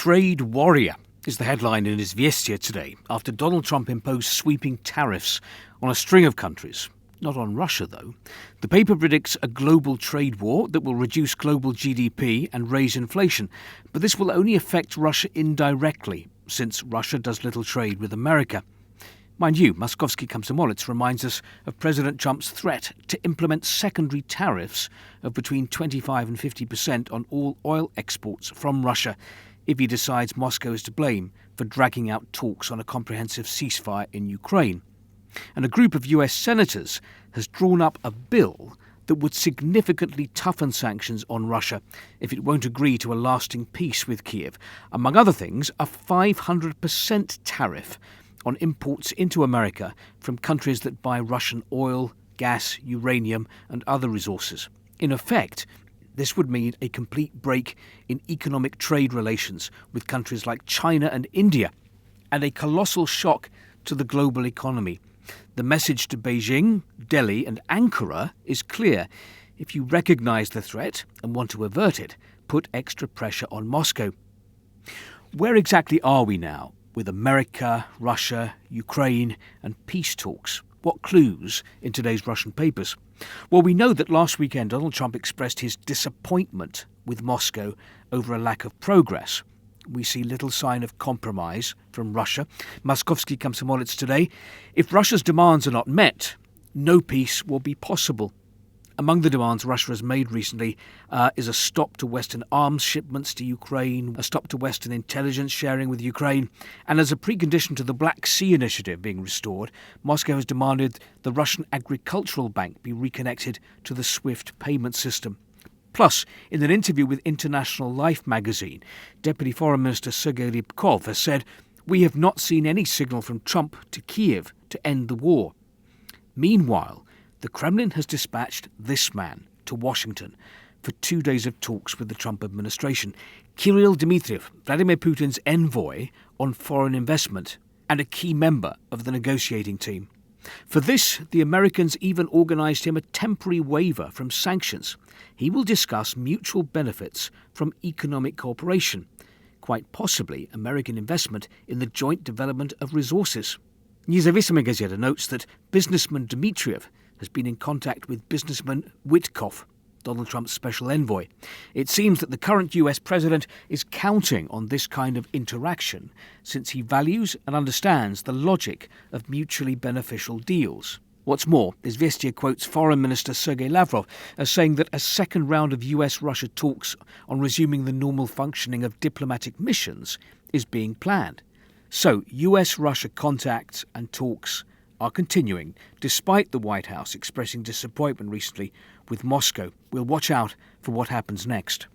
Trade warrior is the headline in Izvestia today after Donald Trump imposed sweeping tariffs on a string of countries. Not on Russia, though. The paper predicts a global trade war that will reduce global GDP and raise inflation. But this will only affect Russia indirectly, since Russia does little trade with America. Mind you, Moskovsky Komsomolets reminds us of President Trump's threat to implement secondary tariffs of between 25 and 50% on all oil exports from Russia if he decides Moscow is to blame for dragging out talks on a comprehensive ceasefire in Ukraine. And a group of US senators has drawn up a bill that would significantly toughen sanctions on Russia if it won't agree to a lasting peace with Kiev. Among other things, a 500% tariff on imports into America from countries that buy Russian oil, gas, uranium and other resources. In effect, this would mean a complete break in economic trade relations with countries like China and India, and a colossal shock to the global economy. The message to Beijing, Delhi and Ankara is clear. If you recognise the threat and want to avert it, put extra pressure on Moscow. Where exactly are we now with America, Russia, Ukraine and peace talks? What clues in today's Russian papers? Well, we know that last weekend Donald Trump expressed his disappointment with Moscow over a lack of progress. We see little sign of compromise from Russia. Moskovsky Komsomolets today: if Russia's demands are not met, no peace will be possible. Among the demands Russia has made recently is a stop to Western arms shipments to Ukraine, a stop to Western intelligence sharing with Ukraine, and as a precondition to the Black Sea Initiative being restored, Moscow has demanded the Russian Agricultural Bank be reconnected to the SWIFT payment system. Plus, in an interview with International Life magazine, Deputy Foreign Minister Sergei Ryabkov has said, "We have not seen any signal from Trump to Kiev to end the war." Meanwhile, the Kremlin has dispatched this man to Washington for 2 days of talks with the Trump administration. Kirill Dmitriev, Vladimir Putin's envoy on foreign investment and a key member of the negotiating team. For this, the Americans even organised him a temporary waiver from sanctions. He will discuss mutual benefits from economic cooperation, quite possibly American investment in the joint development of resources. Nezavisima Gazeta notes that businessman Dmitriev has been in contact with businessman Witkoff, Donald Trump's special envoy. It seems that the current US president is counting on this kind of interaction since he values and understands the logic of mutually beneficial deals. What's more, Izvestia quotes Foreign Minister Sergei Lavrov as saying that a second round of US-Russia talks on resuming the normal functioning of diplomatic missions is being planned. So, US-Russia contacts and talks are continuing, despite the White House expressing disappointment recently with Moscow. We'll watch out for what happens next.